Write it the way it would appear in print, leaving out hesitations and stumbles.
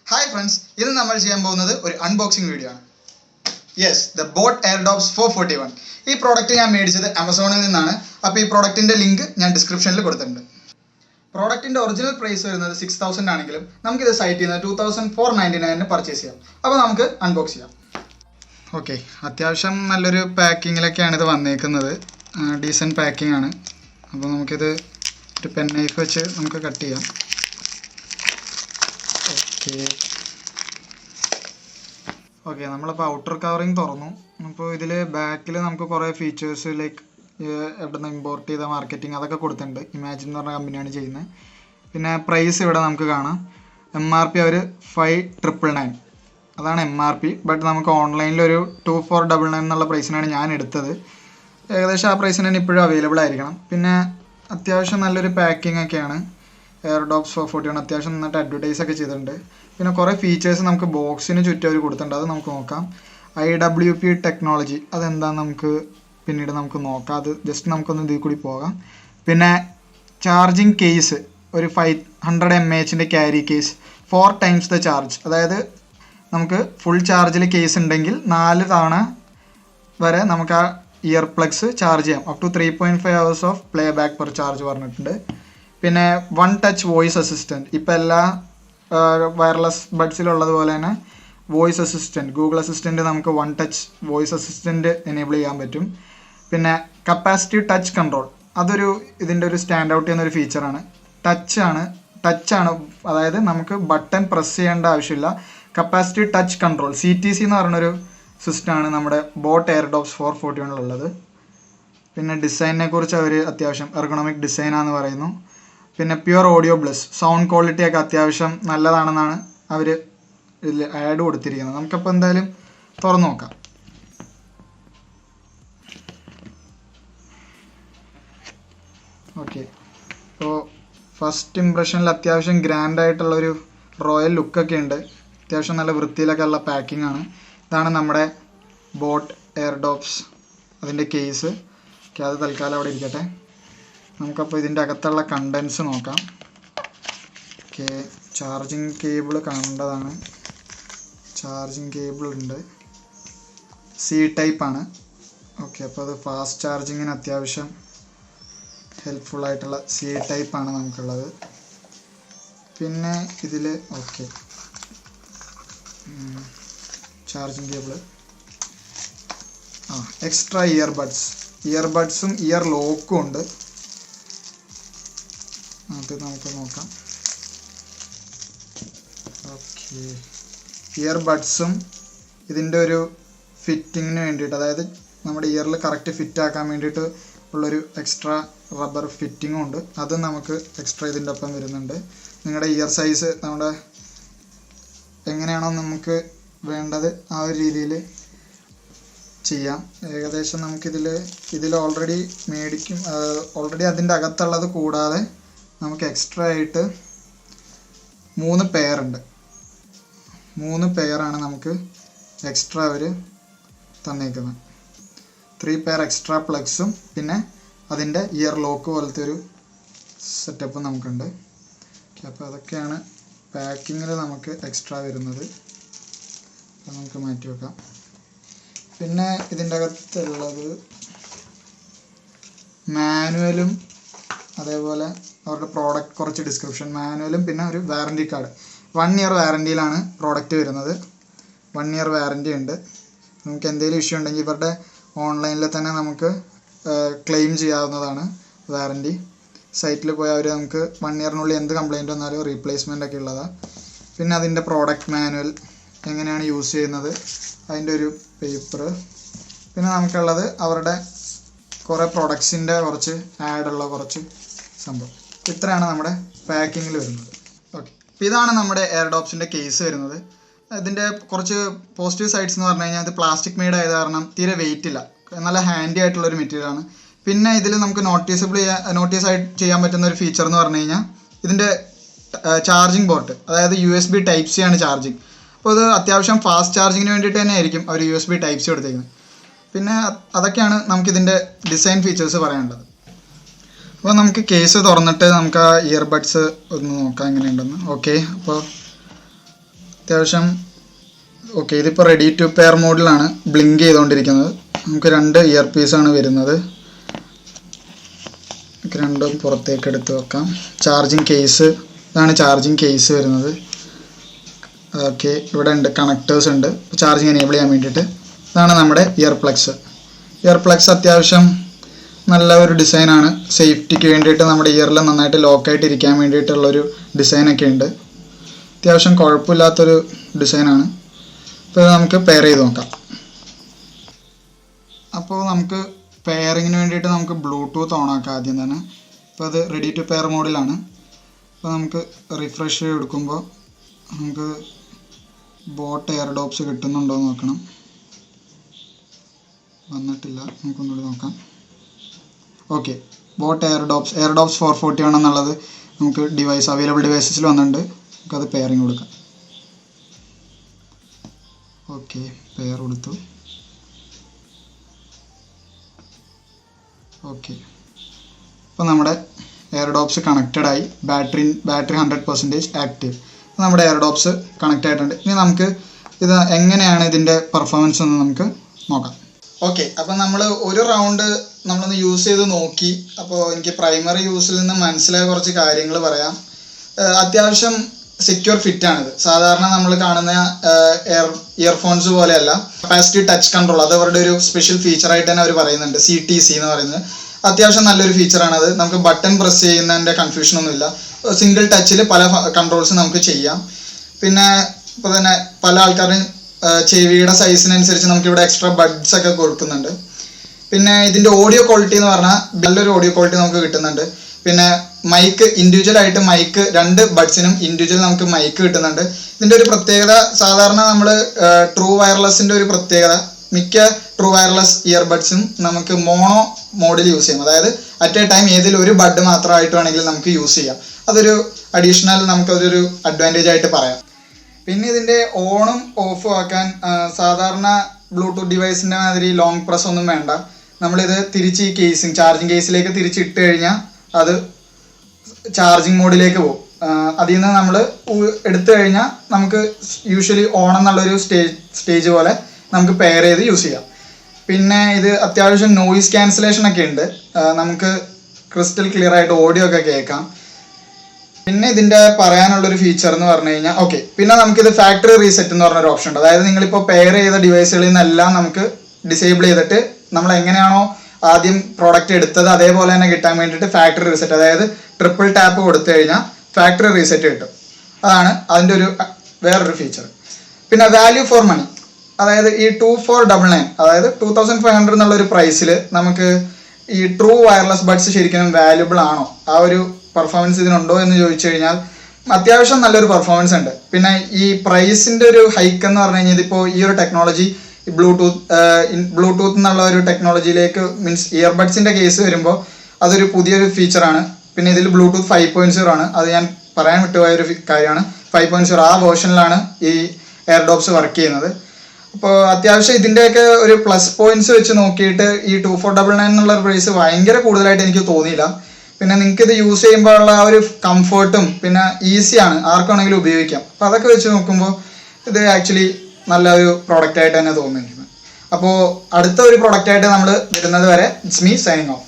Hi friends, this is an unboxing video. Yes, the Boat Airdopes 441. This product I made on Amazon. This product link in the description. The product original price is 6,000. We can site 2,499 purchase. Now we can unbox it. Okay, that's packing. Decent packing. Now we can pen knife cut it. Okay, we have outer covering. Now, in the back, we have features like import marketing. Imagine the price is MRP 5,999. That's MRP, but we have online 2,499 price. That price is available. Then, packing. Airdopes 441 അത്യാവശ്യം advertise ഒക്കെ ചെയ്തിട്ടുണ്ട്. പിന്നെ കുറേ features നമുക്ക് ബോക്സിന് ചുറ്റും അവർ കൊടുത്തിട്ടുണ്ട്. അത് നമുക്ക് നോക്കാം. IWP ടെക്നോളജി അതെന്താണെന്ന് നമുക്ക് പിന്നീട് നോക്കാം. അത് ജസ്റ്റ് നമുക്കൊന്ന് ഇതിൽ കൂടി പോകാം. പിന്നെ ചാർജിങ് കേസ് ഒരു 500 mAh carry case 4 times the charge. അതായത് നമുക്ക് ഫുൾ ചാർജിൽ കേസ് ഉണ്ടെങ്കിൽ 4 തവണ വരെ നമുക്ക് ആ ഇയർ പ്ലഗ്സ് ചാർജ് ചെയ്യാം. Up to 3.5 hours of playback per charge പറഞ്ഞിട്ടുണ്ട്. പിന്നെ വൺ ടച്ച് വോയിസ് അസിസ്റ്റൻറ്റ് ഇപ്പോൾ എല്ലാ വയർലെസ് ബഡ്സിലുള്ളതുപോലെ തന്നെ വോയിസ് അസിസ്റ്റൻറ്റ് ഗൂഗിൾ അസിസ്റ്റൻറ്റ് നമുക്ക് one touch voice assistant enable ചെയ്യാൻ പറ്റും. പിന്നെ കപ്പാസിറ്റി ടച്ച് കൺട്രോൾ അതൊരു ഇതിൻ്റെ ഒരു സ്റ്റാൻഡ് ഔട്ട് ചെയ്യുന്ന ഒരു ഫീച്ചറാണ്. ടച്ചാണ് അതായത് നമുക്ക് ബട്ടൺ പ്രസ് ചെയ്യേണ്ട ആവശ്യമില്ല. കപ്പാസിറ്റി ടച്ച് കൺട്രോൾ CTC എന്ന് പറഞ്ഞൊരു സിസ്റ്റമാണ് നമ്മുടെ ബോട്ട് എയർഡോപ്സ് 441 പിന്നെ ഡിസൈനിനെ കുറിച്ച് അവർ അത്യാവശ്യം എർഗണോമിക് ഡിസൈനാന്ന് പറയുന്നു. പിന്നെ pure audio bless sound quality ഒക്കെ അത്യാവശ്യം നല്ലതാണെന്നാണ് അവർ ഇതിൽ ആഡ് കൊടുത്തിരിക്കുന്നത്. നമുക്കപ്പോൾ എന്തായാലും തുറന്നു നോക്കാം. ഓക്കെ, അപ്പോൾ ഫസ്റ്റ് ഇംപ്രഷനിൽ അത്യാവശ്യം ഗ്രാൻഡായിട്ടുള്ളൊരു റോയൽ ലുക്കൊക്കെ ഉണ്ട്. അത്യാവശ്യം നല്ല വൃത്തിയിലൊക്കെ ഉള്ള പാക്കിംഗ് ആണ്. ഇതാണ് നമ്മുടെ ബോട്ട് എയർഡോപ്സ് അതിൻ്റെ കേസ്. ഓക്കെ, അത് തൽക്കാലം അവിടെ ഇരിക്കട്ടെ. നമുക്കപ്പോൾ ഇതിൻ്റെ അകത്തുള്ള കണ്ടൻസ് നോക്കാം. ഓക്കെ, ചാർജിങ് കേബിൾ കാണേണ്ടതാണ്. ചാർജിങ് കേബിൾ ഉണ്ട്. C ടൈപ്പാണ്. ഓക്കെ, അപ്പോൾ അത് ഫാസ്റ്റ് ചാർജിങ്ങിന് അത്യാവശ്യം ഹെൽപ്ഫുള്ളായിട്ടുള്ള C ടൈപ്പാണ് നമുക്കുള്ളത്. പിന്നെ ഇതിൽ ഓക്കെ ചാർജിങ് കേബിൾ എക്സ്ട്രാ ഇയർബഡ്സും ഇയർ ലോക്കും ഉണ്ട്. അത് നമുക്ക് നോക്കാം. ഓക്കെ, ഇയർബഡ്സും ഇതിൻ്റെ ഒരു ഫിറ്റിങ്ങിന് വേണ്ടിയിട്ട് അതായത് നമ്മുടെ ഇയറിൽ കറക്റ്റ് ഫിറ്റ് ആക്കാൻ വേണ്ടിയിട്ട് ഉള്ളൊരു എക്സ്ട്രാ റബ്ബർ ഫിറ്റിങ്ങും ഉണ്ട്. അതും നമുക്ക് എക്സ്ട്രാ ഇതിൻ്റെ ഒപ്പം വരുന്നുണ്ട്. നിങ്ങളുടെ ഇയർ സൈസ് നമ്മുടെ എങ്ങനെയാണോ നമുക്ക് വേണ്ടത് ആ ഒരു രീതിയിൽ ചെയ്യാം. ഏകദേശം ഇതിൽ ഓൾറെഡി അതിൻ്റെ അകത്തുള്ളത് കൂടാതെ നമുക്ക് എക്സ്ട്രാ ആയിട്ട് 3 പെയറുണ്ട്. 3 പെയറാണ് നമുക്ക് എക്സ്ട്രാ അവർ തന്നേക്കുന്നത്. 3 പെയർ എക്സ്ട്രാ പ്ലഗ്സും പിന്നെ അതിൻ്റെ ഇയർ ലോക്ക് പോലത്തെ ഒരു സെറ്റപ്പും നമുക്കുണ്ട്. അപ്പോൾ അതൊക്കെയാണ് പാക്കിങ്ങിൽ നമുക്ക് എക്സ്ട്രാ വരുന്നത്. അത് നമുക്ക് മാറ്റി വെക്കാം. പിന്നെ ഇതിൻ്റെ അകത്തുള്ളത് മാനുവലും അതേപോലെ അവരുടെ പ്രോഡക്റ്റ് കുറച്ച് ഡിസ്ക്രിപ്ഷൻ മാനുവലും പിന്നെ ഒരു വാറൻറ്റി കാർഡ്. 1 year വാറൻറ്റിയിലാണ് പ്രോഡക്റ്റ് വരുന്നത്. 1 year വാറൻറ്റി ഉണ്ട്. നമുക്ക് എന്തെങ്കിലും ഇഷ്യൂ ഉണ്ടെങ്കിൽ ഇവരുടെ ഓൺലൈനിൽ തന്നെ നമുക്ക് ക്ലെയിം ചെയ്യാവുന്നതാണ് വാറൻറ്റി. സൈറ്റിൽ പോയാൽ അവർ നമുക്ക് 1 yearനുള്ളിൽ എന്ത് കംപ്ലയിൻ്റ് വന്നാലും റീപ്ലേസ്മെൻ്റ് ഒക്കെ ഉള്ളതാണ്. പിന്നെ അതിൻ്റെ പ്രോഡക്റ്റ് മാനുവൽ എങ്ങനെയാണ് യൂസ് ചെയ്യുന്നത് അതിൻ്റെ ഒരു പേപ്പർ. പിന്നെ നമുക്കുള്ളത് അവരുടെ കുറേ പ്രൊഡക്ട്സിൻ്റെ കുറച്ച് ആഡുള്ള കുറച്ച് സംഭവം. ഇത്രയാണ് നമ്മുടെ പാക്കിങ്ങിൽ വരുന്നത്. ഓക്കെ, അപ്പോൾ ഇതാണ് നമ്മുടെ എയർഡോപ്സിൻ്റെ കേസ് വരുന്നത്. ഇതിൻ്റെ കുറച്ച് പോസിറ്റീവ് സൈഡ്സ് എന്ന് പറഞ്ഞു കഴിഞ്ഞാൽ ഇത് പ്ലാസ്റ്റിക് മെയ്ഡ് ആയത് കാരണം തീരെ വെയിറ്റ് ഇല്ല, നല്ല ഹാൻഡി ആയിട്ടുള്ളൊരു മെറ്റീരിയലാണ്. പിന്നെ ഇതിൽ നമുക്ക് നോട്ടീസ് ആയിട്ട് ചെയ്യാൻ പറ്റുന്ന ഒരു ഫീച്ചർ എന്ന് പറഞ്ഞു കഴിഞ്ഞാൽ ഇതിൻ്റെ ചാർജിങ് പോർട്ട്, അതായത് USB Type-C ആണ് ചാർജിങ്. അപ്പോൾ ഇത് അത്യാവശ്യം ഫാസ്റ്റ് ചാർജിങ്ങിന് വേണ്ടിയിട്ട് തന്നെ ആയിരിക്കും അവർ USB Type-C കൊടുത്തേക്കുന്നത്. പിന്നെ അതൊക്കെയാണ് നമുക്കിതിൻ്റെ ഡിസൈൻ ഫീച്ചേഴ്സ് പറയാനുള്ളത്. അപ്പോൾ നമുക്ക് കേസ് തുറന്നിട്ട് നമുക്ക് ആ ഇയർബഡ്സ് ഒന്ന് നോക്കാം എങ്ങനെയുണ്ടെന്ന്. ഓക്കെ, അപ്പോൾ അത്യാവശ്യം ഓക്കെ. ഇതിപ്പോൾ റെഡി ടു പെയർ മോഡിലാണ് ബ്ലിങ്ക് ചെയ്തുകൊണ്ടിരിക്കുന്നത്. നമുക്ക് 2 ഇയർ പീസാണ് വരുന്നത്. രണ്ടും പുറത്തേക്ക് എടുത്ത് വെക്കാം. ചാർജിങ് കേസ്, ഇതാണ് ചാർജിങ് കേസ് വരുന്നത്. ഓക്കെ, ഇവിടെ ഉണ്ട് കണക്ടേഴ്സ് ഉണ്ട് ചാർജിങ് എനേബിൾ ചെയ്യാൻ വേണ്ടിയിട്ട്. ഇതാണ് നമ്മുടെ ഇയർ പ്ലഗ്സ് അത്യാവശ്യം നല്ല ഒരു ഡിസൈനാണ്. സേഫ്റ്റിക്ക് വേണ്ടിയിട്ട് നമ്മുടെ ഇയറിൽ നന്നായിട്ട് ലോക്കായിട്ട് ഇരിക്കാൻ വേണ്ടിയിട്ടുള്ളൊരു ഡിസൈനൊക്കെ ഉണ്ട്. അത്യാവശ്യം കുഴപ്പമില്ലാത്തൊരു ഡിസൈനാണ്. ഇപ്പോൾ നമുക്ക് പെയർ ചെയ്ത് നോക്കാം. അപ്പോൾ നമുക്ക് പെയറിങ്ങിന് വേണ്ടിയിട്ട് നമുക്ക് ബ്ലൂടൂത്ത് ഓൺ ആക്കാം ആദ്യം തന്നെ. അപ്പോൾ അത് റെഡി ടു പെയർ മോഡിലാണ്. അപ്പോൾ നമുക്ക് റിഫ്രഷ് എടുക്കുമ്പോൾ നമുക്ക് ബോട്ട് എയർഡോപ്സ് കിട്ടുന്നുണ്ടോ എന്ന് നോക്കണം. വന്നിട്ടില്ല, നമുക്കൊന്നുകൂടി നോക്കാം. ഓക്കെ, ബോട്ട് എയർഡോപ്സ് 441 എന്നുള്ളത് നമുക്ക് അവൈലബിൾ ഡിവൈസസിൽ വന്നിട്ടുണ്ട്. നമുക്കത് പെയറിങ് കൊടുക്കാം. ഓക്കെ, പെയർ കൊടുത്തു. ഓക്കെ, അപ്പോൾ നമ്മുടെ എയർഡോപ്സ് കണക്റ്റഡ് ആയി. Battery 100% active. നമ്മുടെ എയർഡോപ്സ് കണക്റ്റ് ആയിട്ടുണ്ട്. ഇനി നമുക്ക് ഇത് എങ്ങനെയാണ് ഇതിൻ്റെ പെർഫോമൻസ് എന്ന് നമുക്ക് നോക്കാം. ഓക്കെ, അപ്പം നമ്മൾ ഒരു റൗണ്ട് നമ്മളൊന്ന് യൂസ് ചെയ്ത് നോക്കി. അപ്പോൾ എനിക്ക് പ്രൈമറി യൂസിൽ നിന്ന് മനസ്സിലായ കുറച്ച് കാര്യങ്ങൾ പറയാം. അത്യാവശ്യം സെക്യൂർ ഫിറ്റാണിത്. സാധാരണ നമ്മൾ കാണുന്ന ഇയർഫോൺസ് പോലെയല്ല. കപ്പാസിറ്റി ടച്ച് കൺട്രോൾ അത് അവരുടെ ഒരു സ്പെഷ്യൽ ഫീച്ചറായിട്ട് തന്നെ അവർ പറയുന്നുണ്ട്. CTC എന്ന് പറയുന്നത് അത്യാവശ്യം നല്ലൊരു ഫീച്ചറാണത്. നമുക്ക് ബട്ടൺ പ്രസ് ചെയ്യുന്നതിൻ്റെ കൺഫ്യൂഷനൊന്നുമില്ല. സിംഗിൾ ടച്ചിൽ പല കൺട്രോൾസ് നമുക്ക് ചെയ്യാം. പിന്നെ ഇപ്പോൾ തന്നെ പല ആൾക്കാരും ചെവിയുടെ സൈസിനനുസരിച്ച് നമുക്കിവിടെ എക്സ്ട്രാ ബഡ്സ് ഒക്കെ കൊടുക്കുന്നുണ്ട്. പിന്നെ ഇതിൻ്റെ ഓഡിയോ ക്വാളിറ്റി എന്ന് പറഞ്ഞാൽ നല്ലൊരു ഓഡിയോ ക്വാളിറ്റി നമുക്ക് കിട്ടുന്നുണ്ട്. പിന്നെ മൈക്ക് ഇൻഡിവിജ്വൽ ആയിട്ട് മൈക്ക് 2 ബഡ്സിനും ഇൻഡിവിജ്വൽ നമുക്ക് മൈക്ക് കിട്ടുന്നുണ്ട്. ഇതിൻ്റെ ഒരു പ്രത്യേകത, സാധാരണ നമ്മൾ ട്രൂ വയർലെസ്സിൻ്റെ ഒരു പ്രത്യേകത, മിക്ക ട്രൂ വയർലെസ് ഇയർബഡ്സും നമുക്ക് മോണോ മോഡിൽ യൂസ് ചെയ്യാം. അതായത് അറ്റ് എ ടൈം ഏതിൽ ഒരു ബഡ് മാത്രമായിട്ട് വേണമെങ്കിൽ നമുക്ക് യൂസ് ചെയ്യാം. അതൊരു അഡീഷണൽ നമുക്കതൊരു അഡ്വാൻറ്റേജ് ആയിട്ട് പറയാം. പിന്നെ ഇതിൻ്റെ ഓണും ഓഫും ആക്കാൻ സാധാരണ ബ്ലൂടൂത്ത് ഡിവൈസിൻ്റെ മാതിരി ലോങ് പ്രസ് ഒന്നും വേണ്ട. നമ്മളിത് തിരിച്ച് ഈ കേസിങ് ചാർജിങ് കേസിലേക്ക് തിരിച്ചിട്ട് കഴിഞ്ഞാൽ അത് ചാർജിങ് മോഡിലേക്ക് പോകും. അതിൽ നിന്ന് നമ്മൾ എടുത്തു കഴിഞ്ഞാൽ നമുക്ക് യൂഷ്വലി ഓൺ എന്നുള്ളൊരു സ്റ്റേജ് പോലെ നമുക്ക് പെയർ ചെയ്ത് യൂസ് ചെയ്യാം. പിന്നെ ഇത് അത്യാവശ്യം നോയിസ് ക്യാൻസലേഷൻ ഒക്കെ ഉണ്ട്. നമുക്ക് ക്രിസ്റ്റൽ ക്ലിയർ ആയിട്ട് ഓഡിയോ ഒക്കെ കേൾക്കാം. പിന്നെ ഇതിൻ്റെ പറയാനുള്ളൊരു ഫീച്ചർ എന്ന് പറഞ്ഞു കഴിഞ്ഞാൽ ഓക്കെ, പിന്നെ നമുക്കിത് ഫാക്ടറി റീസെറ്റ് എന്ന് പറഞ്ഞൊരു ഓപ്ഷൻ ഉണ്ട്. അതായത് നിങ്ങളിപ്പോൾ പെയർ ചെയ്ത ഡിവൈസുകളിൽ നിന്നെല്ലാം നമുക്ക് ഡിസേബിൾ ചെയ്തിട്ട് നമ്മൾ എങ്ങനെയാണോ ആദ്യം പ്രോഡക്റ്റ് എടുത്തത് അതേപോലെ തന്നെ കിട്ടാൻ വേണ്ടിയിട്ട് ഫാക്ടറി റീസെറ്റ്, അതായത് ട്രിപ്പിൾ ടാപ്പ് കൊടുത്തു കഴിഞ്ഞാൽ ഫാക്ടറി റീസെറ്റ് കിട്ടും. അതാണ് അതിൻ്റെ ഒരു വേറൊരു ഫീച്ചർ. പിന്നെ വാല്യൂ ഫോർ മണി, അതായത് ഈ 2499 അതായത് 2500 എന്നുള്ളൊരു പ്രൈസിൽ നമുക്ക് ഈ ട്രൂ വയർലെസ് ബഡ്സ് ശരിക്കും വാല്യുബിൾ ആണോ, ആ ഒരു പെർഫോമൻസ് ഇതിനുണ്ടോ എന്ന് ചോദിച്ചു കഴിഞ്ഞാൽ അത്യാവശ്യം നല്ലൊരു പെർഫോമൻസ് ഉണ്ട്. പിന്നെ ഈ പ്രൈസിൻ്റെ ഒരു ഹൈക്ക് എന്ന് പറഞ്ഞു കഴിഞ്ഞാൽ ഇതിപ്പോൾ ഈ ഒരു ടെക്നോളജി ബ്ലൂടൂത്ത് എന്നുള്ള ഒരു ടെക്നോളജിയിലേക്ക് മീൻസ് ഇയർബഡ്സിൻ്റെ കേസ് വരുമ്പോൾ അതൊരു പുതിയൊരു ഫീച്ചറാണ്. പിന്നെ ഇതിൽ ബ്ലൂടൂത്ത് 5.0 ആണ്. അത് ഞാൻ പറയാൻ വിട്ടുപോയൊരു കാര്യമാണ്. 5.0 ആ വേർഷനിലാണ് ഈ എയർഡോപ്സ് വർക്ക് ചെയ്യുന്നത്. അപ്പോൾ അത്യാവശ്യം ഇതിൻ്റെയൊക്കെ ഒരു പ്ലസ് പോയിന്റ്സ് വെച്ച് നോക്കിയിട്ട് ഈ 2499 എന്നുള്ള പ്രൈസ് ഭയങ്കര കൂടുതലായിട്ട് എനിക്ക് തോന്നിയില്ല. പിന്നെ നിങ്ങൾക്ക് ഇത് യൂസ് ചെയ്യുമ്പോഴുള്ള ആ ഒരു കംഫർട്ടും പിന്നെ ഈസിയാണ്, ആർക്കാണെങ്കിലും ഉപയോഗിക്കാം. അപ്പോൾ അതൊക്കെ വെച്ച് നോക്കുമ്പോൾ ഇത് ആക്ച്വലി നല്ല ഒരു പ്രോഡക്റ്റ് ആയിട്ട് തന്നെ തോന്നുന്നു. അപ്പോൾ അടുത്ത ഒരു പ്രോഡക്റ്റ് ആയിട്ട് നമ്മൾ വരുന്നത് വരെ ഇറ്റ്സ് മീ സൈനിങ് ഓഫ്.